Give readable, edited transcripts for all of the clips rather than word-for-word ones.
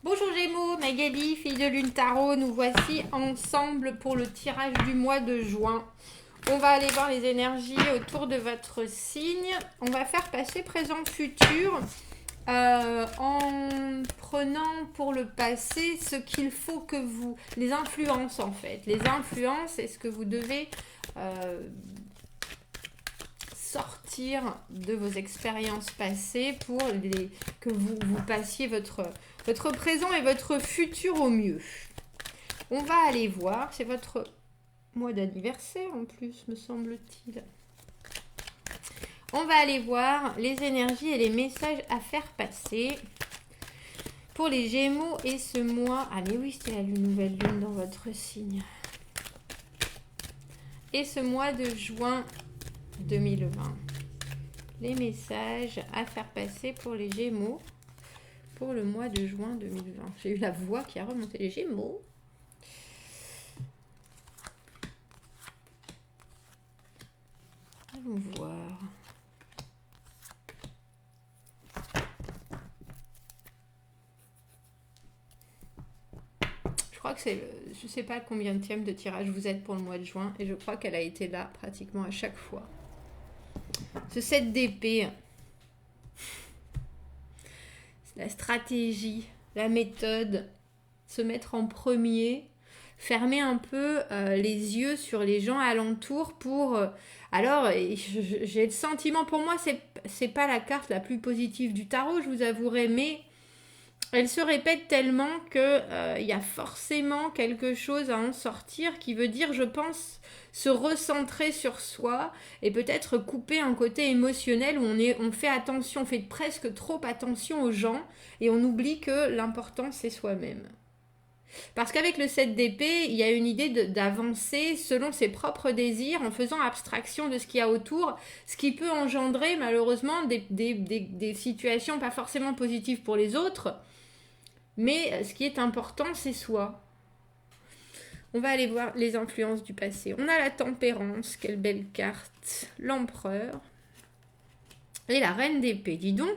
Bonjour Gémeaux, Magali, fille de Lune Tarot, nous voici ensemble pour le tirage du mois de juin. On va aller voir les énergies autour de votre signe. On va faire passer présent futur en prenant pour le passé ce qu'il faut que vous... Les influences en fait. Les influences, est-ce que vous devez sortir de vos expériences passées pour que vous passiez votre présent et votre futur au mieux. On va aller voir, c'est votre mois d'anniversaire en plus, me semble-t-il. On va aller voir les énergies et les messages à faire passer pour les Gémeaux et ce mois. Ah mais oui, c'était la nouvelle lune dans votre signe. Et ce mois de juin 2020. Les messages à faire passer pour les Gémeaux pour le mois de juin 2020. J'ai eu la voix qui a remonté. Les Gémeaux. Allons voir. Je crois que c'est je ne sais pas combien de tiers de tirage vous êtes pour le mois de juin et je crois qu'elle a été là pratiquement à chaque fois. Ce 7 d'épée, la stratégie, la méthode, se mettre en premier, fermer un peu les yeux sur les gens alentour pour... alors, j'ai le sentiment, pour moi, c'est pas la carte la plus positive du tarot, je vous avouerai, mais elle se répète tellement que y a forcément quelque chose à en sortir qui veut dire, je pense, se recentrer sur soi et peut-être couper un côté émotionnel où on fait attention, on fait presque trop attention aux gens et on oublie que l'important c'est soi-même. Parce qu'avec le 7 d'épée, il y a une idée d'avancer selon ses propres désirs en faisant abstraction de ce qu'il y a autour, ce qui peut engendrer malheureusement des situations pas forcément positives pour les autres, mais ce qui est important, c'est soi. On va aller voir les influences du passé. On a la tempérance, quelle belle carte, l'empereur et la reine d'épée. Dis donc,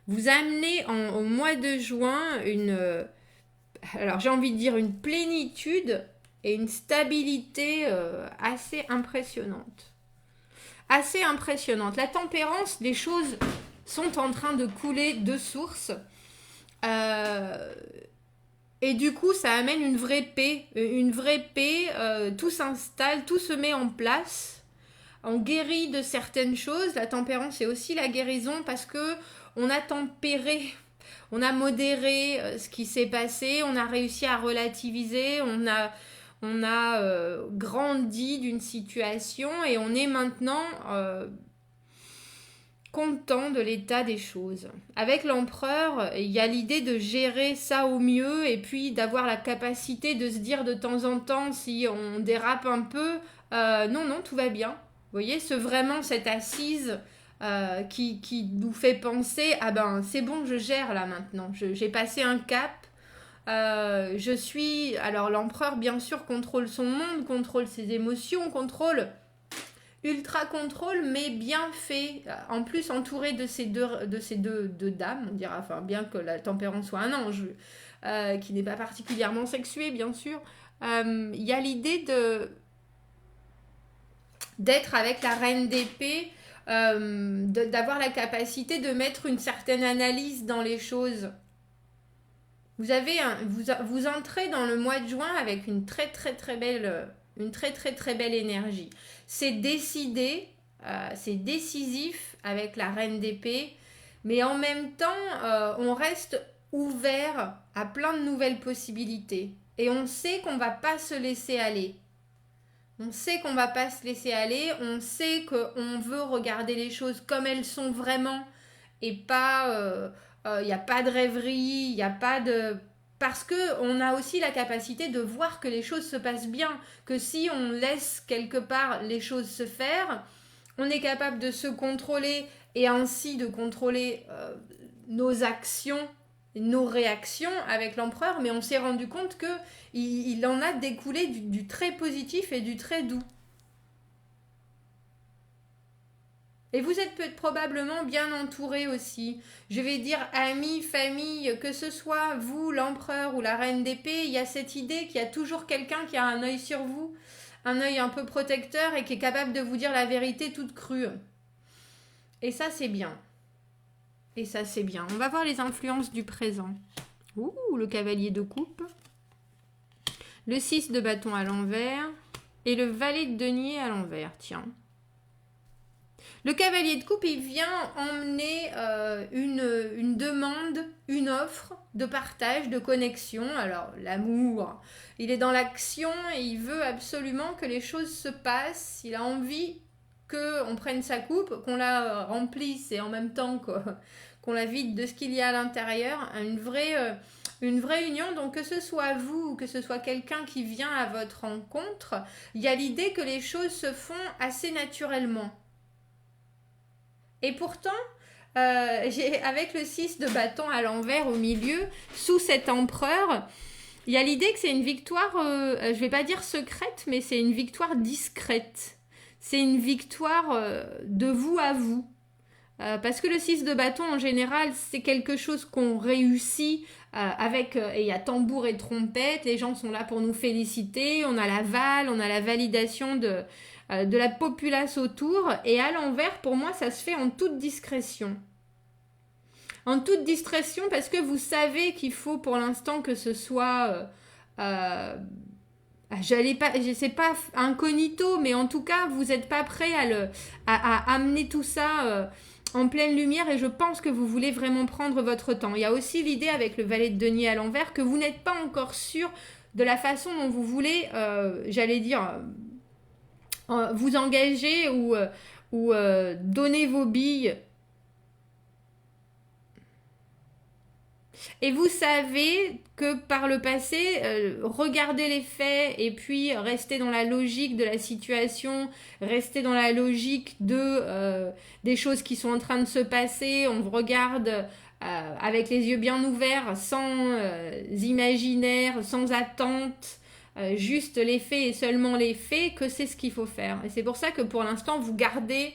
vous amenez au mois de juin alors j'ai envie de dire une plénitude et une stabilité assez impressionnante. Assez impressionnante. La tempérance, les choses sont en train de couler de source. Et du coup, ça amène une vraie paix. Tout s'installe, tout se met en place. On guérit de certaines choses. La tempérance, c'est aussi la guérison parce que on a tempéré, on a modéré ce qui s'est passé, on a réussi à relativiser, on a grandi d'une situation et on est maintenant content de l'état des choses. Avec l'empereur, il y a l'idée de gérer ça au mieux et puis d'avoir la capacité de se dire de temps en temps si on dérape un peu, non, non, tout va bien. Vous voyez, vraiment cette assise qui nous fait penser, ah ben c'est bon, je gère là maintenant, j'ai passé un cap. Je suis... Alors l'empereur, bien sûr, contrôle son monde, contrôle ses émotions, contrôle ultra contrôle, mais bien fait. En plus, entouré de ces deux dames, on dira, enfin, bien que la tempérance soit un ange, qui n'est pas particulièrement sexué, bien sûr. Il y a l'idée d'être avec la reine d'épée, d'avoir la capacité de mettre une certaine analyse dans les choses. Vous entrez dans le mois de juin avec une très très très belle énergie. C'est décidé, c'est décisif avec la reine d'épée, mais en même temps, on reste ouvert à plein de nouvelles possibilités. Et on sait qu'on va pas se laisser aller. On sait qu'on va pas se laisser aller, on sait qu'on veut regarder les choses comme elles sont vraiment et pas il n'y a pas de rêverie, il n'y a pas de parce que on a aussi la capacité de voir que les choses se passent bien, que si on laisse quelque part les choses se faire, on est capable de se contrôler et ainsi de contrôler nos actions, nos réactions avec l'empereur, mais on s'est rendu compte que il en a découlé du très positif et du très doux. Et vous êtes probablement bien entouré aussi. Je vais dire amis, famille, que ce soit vous, l'empereur ou la reine d'épée, il y a cette idée qu'il y a toujours quelqu'un qui a un œil sur vous, un œil un peu protecteur et qui est capable de vous dire la vérité toute crue. Et ça, c'est bien. Et ça, c'est bien. On va voir les influences du présent. Ouh, le cavalier de coupe. Le 6 de bâton à l'envers. Et le valet de denier à l'envers, tiens. Le cavalier de coupe, il vient emmener une demande, une offre de partage, de connexion. Alors, l'amour, il est dans l'action et il veut absolument que les choses se passent. Il a envie qu'on prenne sa coupe, qu'on la remplisse et en même temps qu'on la vide de ce qu'il y a à l'intérieur. Une vraie union, donc que ce soit vous ou que ce soit quelqu'un qui vient à votre rencontre, il y a l'idée que les choses se font assez naturellement. Et pourtant, avec le 6 de bâton à l'envers au milieu, sous cet empereur, il y a l'idée que c'est une victoire, je ne vais pas dire secrète, mais c'est une victoire discrète. C'est une victoire de vous à vous. Parce que le 6 de bâton, en général, c'est quelque chose qu'on réussit avec... et il y a tambour et trompette, les gens sont là pour nous féliciter, on a l'aval, on a la validation de la populace autour. Et à l'envers, pour moi, ça se fait en toute discrétion. En toute discrétion, parce que vous savez qu'il faut pour l'instant que ce soit... c'est pas incognito, mais en tout cas, vous n'êtes pas prêt à amener tout ça en pleine lumière et je pense que vous voulez vraiment prendre votre temps. Il y a aussi l'idée avec le valet de denier à l'envers que vous n'êtes pas encore sûr de la façon dont vous voulez, vous engager ou donner vos billes. Et vous savez que par le passé, regardez les faits et puis rester dans la logique de la situation, rester dans la logique des choses qui sont en train de se passer. On regarde avec les yeux bien ouverts, sans imaginaire, sans attente, juste les faits et seulement les faits, que c'est ce qu'il faut faire. Et c'est pour ça que pour l'instant, vous gardez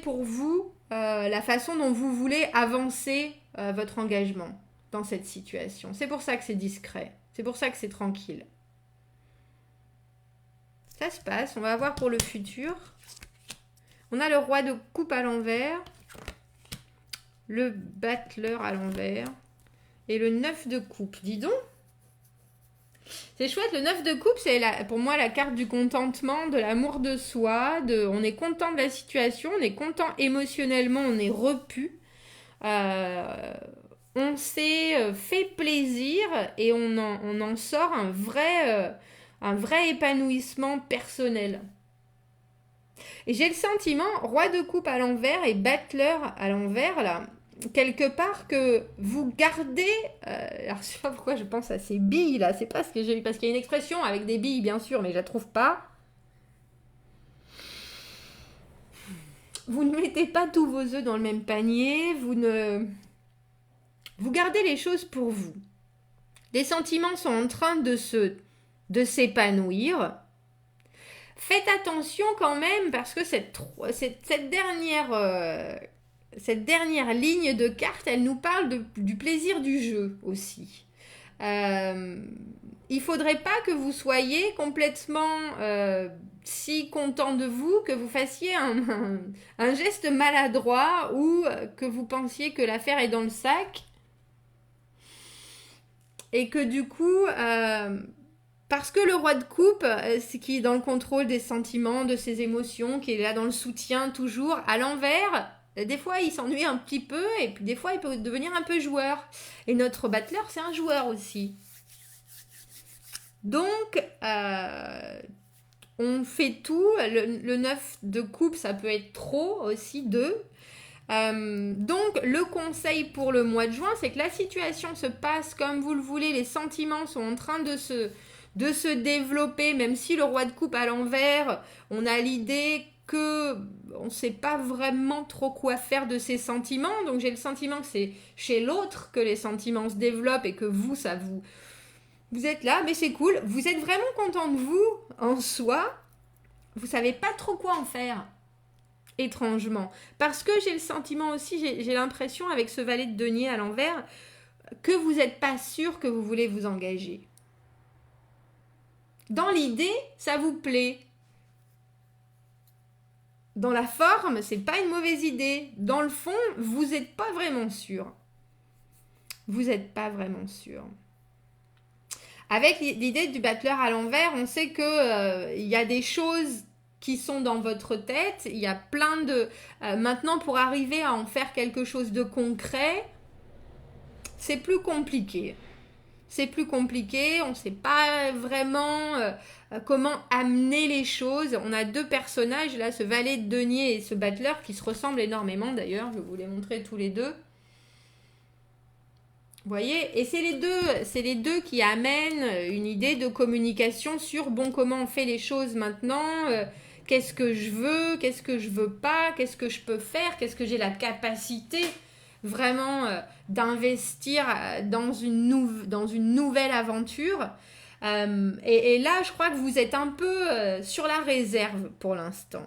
pour vous la façon dont vous voulez avancer votre engagement dans cette situation. C'est pour ça que c'est discret. C'est pour ça que c'est tranquille. Ça se passe. On va voir pour le futur. On a le roi de coupe à l'envers. Le battleur à l'envers. Et le 9 de coupe. Dis donc. C'est chouette. Le 9 de coupe, c'est pour moi la carte du contentement, de l'amour de soi. On est content de la situation. On est content émotionnellement. On est repu. On s'est fait plaisir et on en sort un vrai épanouissement personnel. Et j'ai le sentiment, roi de coupe à l'envers et battleur à l'envers, là, quelque part que vous gardez... alors je sais pas pourquoi je pense à ces billes, là, c'est pas ce que j'ai eu, parce qu'il y a une expression avec des billes, bien sûr, mais je la trouve pas. Vous ne mettez pas tous vos œufs dans le même panier, vous gardez les choses pour vous. Les sentiments sont en train de s'épanouir. Faites attention quand même parce que cette dernière ligne de carte, elle nous parle du plaisir du jeu aussi. Il faudrait pas que vous soyez complètement si content de vous que vous fassiez un geste maladroit ou que vous pensiez que l'affaire est dans le sac et que du coup parce que le roi de coupe c'est qui est dans le contrôle des sentiments, de ses émotions, qui est là dans le soutien toujours, à l'envers des fois il s'ennuie un petit peu et puis des fois il peut devenir un peu joueur et notre battleur c'est un joueur aussi. Donc, on fait tout. Le 9 de coupe, ça peut être trop aussi, 2. Donc, le conseil pour le mois de juin, c'est que la situation se passe comme vous le voulez. Les sentiments sont en train de se développer, même si le roi de coupe à l'envers, on a l'idée que on ne sait pas vraiment trop quoi faire de ces sentiments. Donc, j'ai le sentiment que c'est chez l'autre que les sentiments se développent et que vous êtes là, mais c'est cool. Vous êtes vraiment content de vous, en soi. Vous savez pas trop quoi en faire. étrangement. Parce que j'ai le sentiment aussi, j'ai l'impression avec ce valet de denier à l'envers, que vous n'êtes pas sûr que vous voulez vous engager. Dans l'idée, ça vous plaît. Dans la forme, c'est pas une mauvaise idée. Dans le fond, vous n'êtes pas vraiment sûr. Vous n'êtes pas vraiment sûr. Avec l'idée du battleur à l'envers, on sait que y a des choses qui sont dans votre tête. Il y a plein de... maintenant, pour arriver à en faire quelque chose de concret, c'est plus compliqué. C'est plus compliqué, on ne sait pas vraiment comment amener les choses. On a deux personnages, là, ce valet de denier et ce battleur, qui se ressemblent énormément d'ailleurs. Je vais vous les montrer tous les deux. Vous voyez, et c'est les deux qui amènent une idée de communication sur, bon, comment on fait les choses maintenant, qu'est-ce que je veux pas, qu'est-ce que je peux faire, qu'est-ce que j'ai la capacité vraiment d'investir dans une nouvelle aventure. Et là, je crois que vous êtes un peu sur la réserve pour l'instant.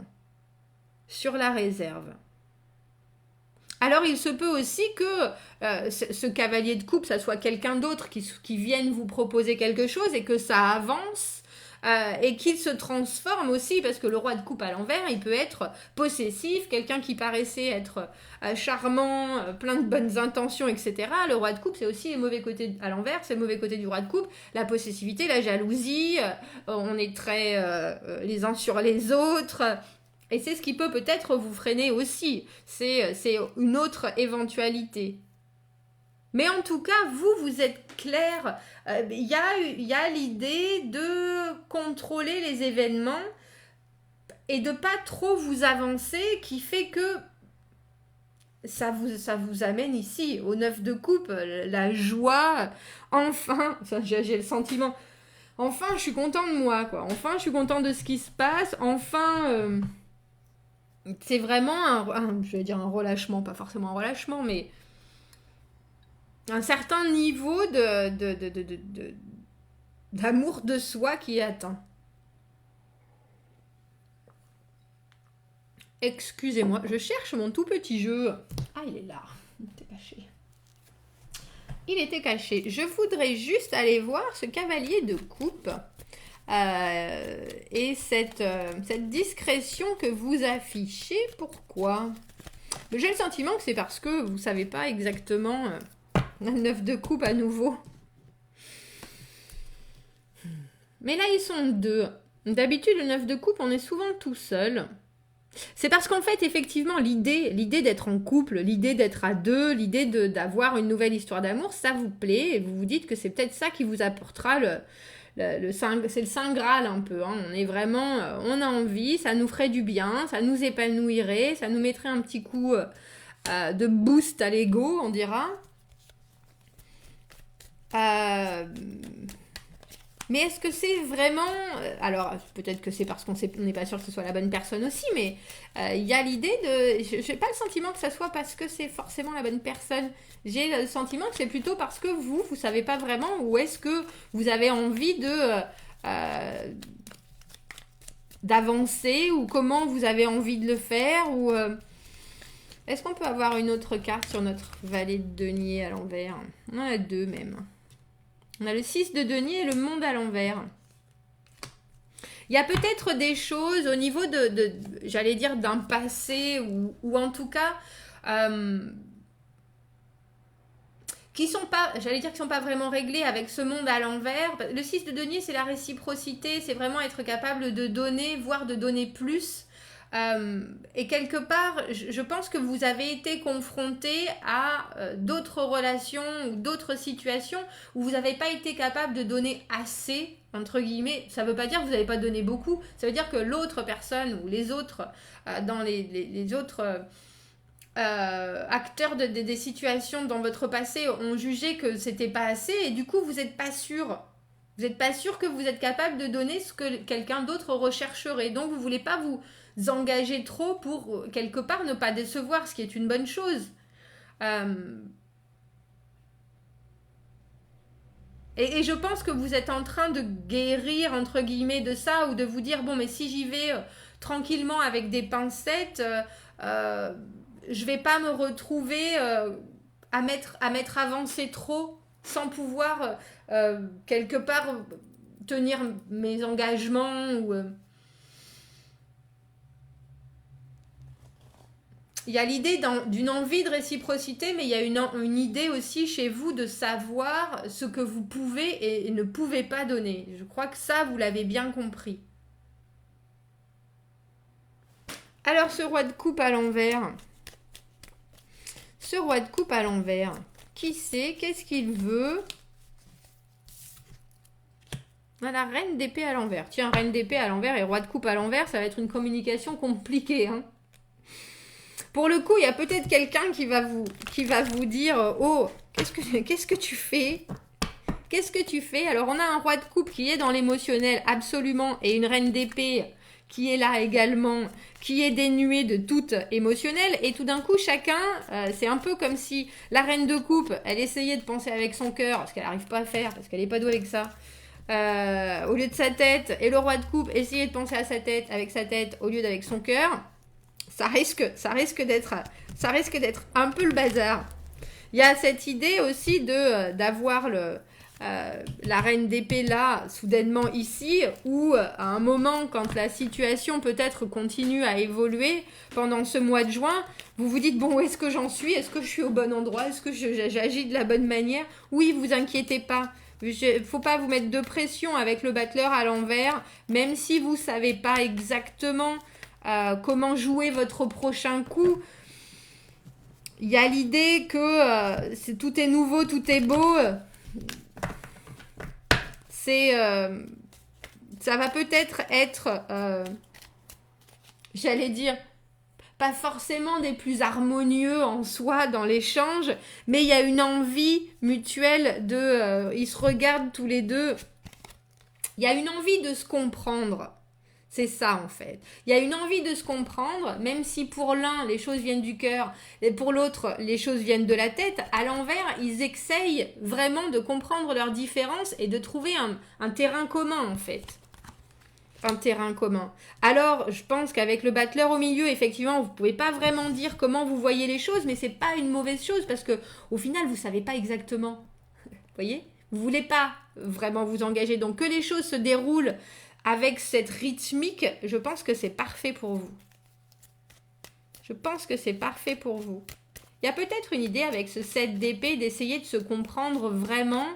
Sur la réserve. Alors, il se peut aussi que ce cavalier de coupe, ça soit quelqu'un d'autre qui vienne vous proposer quelque chose et que ça avance et qu'il se transforme aussi, parce que le roi de coupe à l'envers, il peut être possessif, quelqu'un qui paraissait être charmant, plein de bonnes intentions, etc. Le roi de coupe, c'est aussi les mauvais côtés à l'envers, c'est le mauvais côté du roi de coupe, la possessivité, la jalousie, on est très les uns sur les autres. Et c'est ce qui peut peut-être vous freiner aussi. C'est une autre éventualité. Mais en tout cas, vous êtes clair. Il y a l'idée de contrôler les événements et de pas trop vous avancer, qui fait que ça vous amène ici, au 9 de coupe, la joie. Enfin, j'ai le sentiment, enfin, je suis content de moi, quoi. Enfin, je suis content de ce qui se passe. Enfin... c'est vraiment je vais dire un relâchement, pas forcément un relâchement, mais un certain niveau d'amour de soi qui est atteint. Excusez-moi, je cherche mon tout petit jeu. Ah, il est là. Il était caché. Il était caché. Je voudrais juste aller voir ce cavalier de coupe. Et cette discrétion que vous affichez, pourquoi? J'ai le sentiment que c'est parce que vous ne savez pas exactement un 9 de coupe à nouveau. Mais là, ils sont deux. D'habitude, le 9 de coupe, on est souvent tout seul. C'est parce qu'en fait, effectivement, l'idée d'être en couple, l'idée d'être à deux, l'idée d'avoir une nouvelle histoire d'amour, ça vous plaît. Et vous vous dites que c'est peut-être ça qui vous apportera c'est le Saint Graal un peu, hein. On est vraiment, on a envie, ça nous ferait du bien, ça nous épanouirait, ça nous mettrait un petit coup de boost à l'ego, on dira. Mais est-ce que c'est vraiment... alors, peut-être que c'est parce qu'on n'est pas sûr que ce soit la bonne personne aussi, mais il y a l'idée de... Je n'ai pas le sentiment que ça soit parce que c'est forcément la bonne personne. J'ai le sentiment que c'est plutôt parce que vous ne savez pas vraiment où est-ce que vous avez envie d'avancer, ou comment vous avez envie de le faire, ou... Est-ce qu'on peut avoir une autre carte sur notre valet de denier à l'envers? On en a deux même. On a le 6 de denier et le monde à l'envers. Il y a peut-être des choses au niveau j'allais dire, d'un passé, ou en tout cas, qui sont pas vraiment réglées avec ce monde à l'envers. Le 6 de denier, c'est la réciprocité, c'est vraiment être capable de donner, voire de donner plus. Et quelque part, je pense que vous avez été confronté à d'autres relations ou d'autres situations où vous n'avez pas été capable de donner assez, entre guillemets. Ça ne veut pas dire que vous n'avez pas donné beaucoup, ça veut dire que l'autre personne ou les autres, dans les autres acteurs des situations dans votre passé ont jugé que c'était pas assez, et du coup vous n'êtes pas sûr. Vous n'êtes pas sûr que vous êtes capable de donner ce que quelqu'un d'autre rechercherait. Donc vous ne voulez pas vous engager trop pour quelque part ne pas décevoir, ce qui est une bonne chose. Et je pense que vous êtes en train de guérir, entre guillemets, de ça, ou de vous dire, bon, mais si j'y vais tranquillement avec des pincettes. Je vais pas me retrouver à m'être avancé trop sans pouvoir quelque part tenir mes engagements ou il y a l'idée d'une envie de réciprocité, mais il y a une idée aussi chez vous de savoir ce que vous pouvez et ne pouvez pas donner. Je crois que ça, vous l'avez bien compris. Alors, ce roi de coupe à l'envers. Ce roi de coupe à l'envers. Qui c'est? Qu'est-ce qu'il veut? On a la reine d'épée à l'envers. Tiens, reine d'épée à l'envers et roi de coupe à l'envers, ça va être une communication compliquée, hein. Pour le coup, il y a peut-être quelqu'un qui va vous dire « Oh, qu'est-ce que tu fais ? Qu'est-ce que tu fais ?» Alors, on a un roi de coupe qui est dans l'émotionnel, absolument, et une reine d'épée qui est là également, qui est dénuée de tout émotionnel. Et tout d'un coup, chacun, c'est un peu comme si la reine de coupe, elle essayait de penser avec son cœur, ce qu'elle n'arrive pas à faire, parce qu'elle n'est pas douée avec ça, au lieu de sa tête. Et le roi de coupe essayait de penser à sa tête, avec sa tête, au lieu d'avec son cœur. Ça risque d'être un peu le bazar. Il y a cette idée aussi d'avoir la reine d'épée là, soudainement ici, ou à un moment, quand la situation peut-être continue à évoluer, pendant ce mois de juin, vous vous dites, bon, où est-ce que j'en suis? Est-ce que je suis au bon endroit? Est-ce que j'agis de la bonne manière? Oui, vous inquiétez pas. Faut pas vous mettre de pression avec le battleur à l'envers, même si vous savez pas exactement comment jouer votre prochain coup. Il y a l'idée que tout est nouveau, tout est beau. Ça va peut-être être, j'allais dire, pas forcément des plus harmonieux en soi dans l'échange, mais il y a une envie mutuelle ils se regardent tous les deux. Il y a une envie de se comprendre. C'est ça en fait. Il y a une envie de se comprendre, même si pour l'un les choses viennent du cœur et pour l'autre les choses viennent de la tête. À l'envers, ils essayent vraiment de comprendre leurs différences et de trouver un terrain commun en fait. Un terrain commun. Alors, je pense qu'avec le battleur au milieu, effectivement, vous ne pouvez pas vraiment dire comment vous voyez les choses, mais c'est pas une mauvaise chose parce que au final, vous savez pas exactement. Vous voyez ? Vous voulez pas vraiment vous engager. Donc que les choses se déroulent avec cette rythmique, je pense que c'est parfait pour vous. Je pense que c'est parfait pour vous. Il y a peut-être une idée avec ce 7 d'épée d'essayer de se comprendre vraiment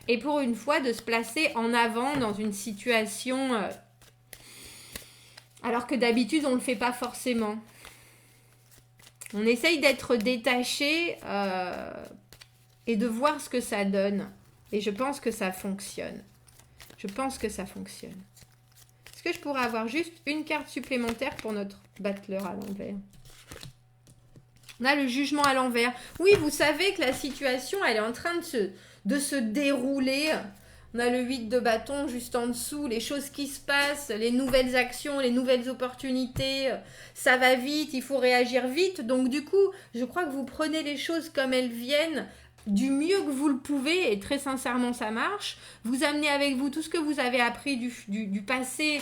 et pour une fois de se placer en avant dans une situation alors que d'habitude on ne le fait pas forcément. On essaye d'être détaché et de voir ce que ça donne. Et je pense que ça fonctionne. Je pense que ça fonctionne. Est-ce que je pourrais avoir juste une carte supplémentaire pour notre battleur à l'envers? On a le jugement à l'envers. Oui, vous savez que la situation, elle est en train de se dérouler. On a le 8 de bâton juste en dessous, les choses qui se passent, les nouvelles actions, les nouvelles opportunités. Ça va vite, il faut réagir vite. Donc du coup, je crois que vous prenez les choses comme elles viennent, du mieux que vous le pouvez, et très sincèrement ça marche. Vous amenez avec vous tout ce que vous avez appris du passé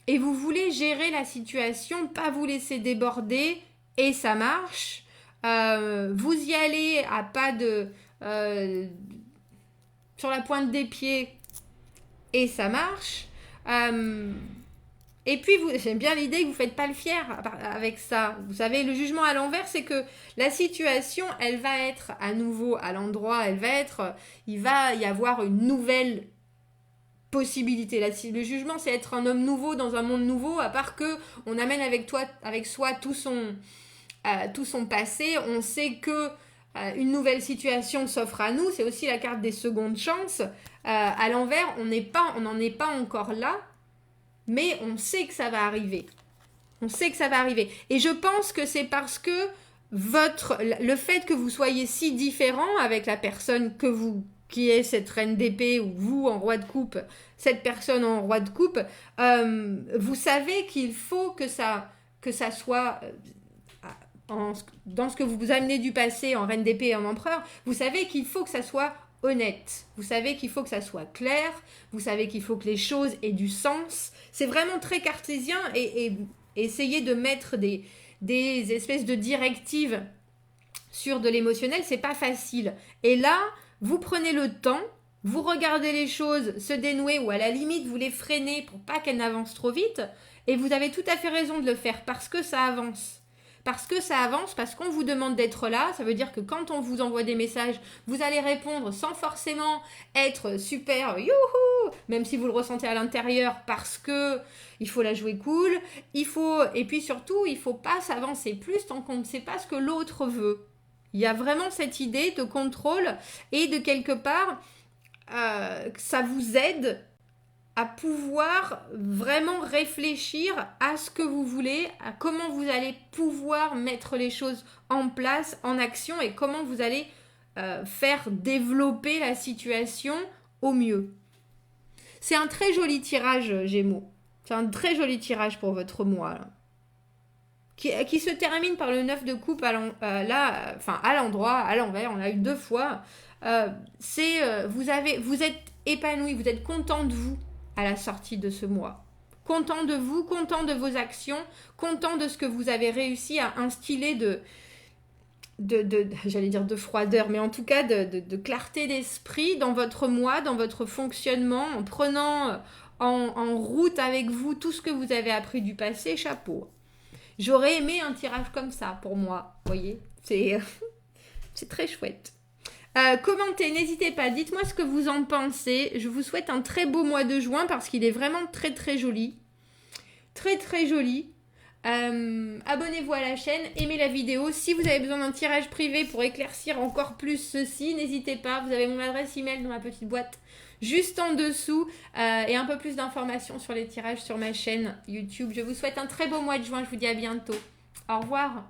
et vous voulez gérer la situation, pas vous laisser déborder, et ça marche. Vous y allez à pas de... sur la pointe des pieds, et ça marche. Et puis, j'aime bien l'idée que vous ne faites pas le fier avec ça. Vous savez, le jugement à l'envers, c'est que la situation, elle va être à nouveau à l'endroit, il va y avoir une nouvelle possibilité. Le jugement, c'est être un homme nouveau dans un monde nouveau, à part que on amène avec soi tout son passé. On sait que une nouvelle situation s'offre à nous. C'est aussi la carte des secondes chances. À l'envers, on n'en est pas encore là. Mais on sait que ça va arriver. On sait que ça va arriver. Et je pense que c'est parce que le fait que vous soyez si différent avec la personne qui est cette reine d'épée, ou vous en roi de coupe, cette personne en roi de coupe, vous savez qu'il faut que ça soit... dans ce que vous amenez du passé en reine d'épée et en empereur, vous savez qu'il faut que ça soit honnête. Vous savez qu'il faut que ça soit clair. Vous savez qu'il faut que les choses aient du sens. C'est vraiment très cartésien et essayer de mettre des espèces de directives sur de l'émotionnel, c'est pas facile. Et là, vous prenez le temps, vous regardez les choses se dénouer ou à la limite, vous les freinez pour pas qu'elles n'avancent trop vite. Et vous avez tout à fait raison de le faire parce que ça avance. Parce que ça avance, parce qu'on vous demande d'être là. Ça veut dire que quand on vous envoie des messages, vous allez répondre sans forcément être super youhou, même si vous le ressentez à l'intérieur, parce que il faut la jouer cool. Et puis surtout, il faut pas s'avancer plus tant qu'on ne sait pas ce que l'autre veut. Il y a vraiment cette idée de contrôle et de quelque part, ça vous aide à pouvoir vraiment réfléchir à ce que vous voulez, à comment vous allez pouvoir mettre les choses en place, en action et comment vous allez faire développer la situation au mieux. C'est un très joli tirage, Gémeaux. C'est un très joli tirage pour votre mois. Là. Qui se termine par le 9 de coupe à l'endroit, à l'envers, on l'a eu 2 fois. Vous êtes épanoui, vous êtes content de vous à la sortie de ce mois. Content de vous, content de vos actions, content de ce que vous avez réussi à instiller j'allais dire de froideur, mais en tout cas de clarté d'esprit dans votre mois, dans votre fonctionnement, en prenant en route avec vous tout ce que vous avez appris du passé, chapeau. J'aurais aimé un tirage comme ça pour moi, vous voyez, c'est très chouette. Commentez, n'hésitez pas, dites-moi ce que vous en pensez. Je vous souhaite un très beau mois de juin parce qu'il est vraiment très très joli. Très très joli. Abonnez-vous à la chaîne, aimez la vidéo. Si vous avez besoin d'un tirage privé pour éclaircir encore plus ceci, n'hésitez pas. Vous avez mon adresse email dans ma petite boîte juste en dessous et un peu plus d'informations sur les tirages sur ma chaîne YouTube. Je vous souhaite un très beau mois de juin. Je vous dis à bientôt. Au revoir.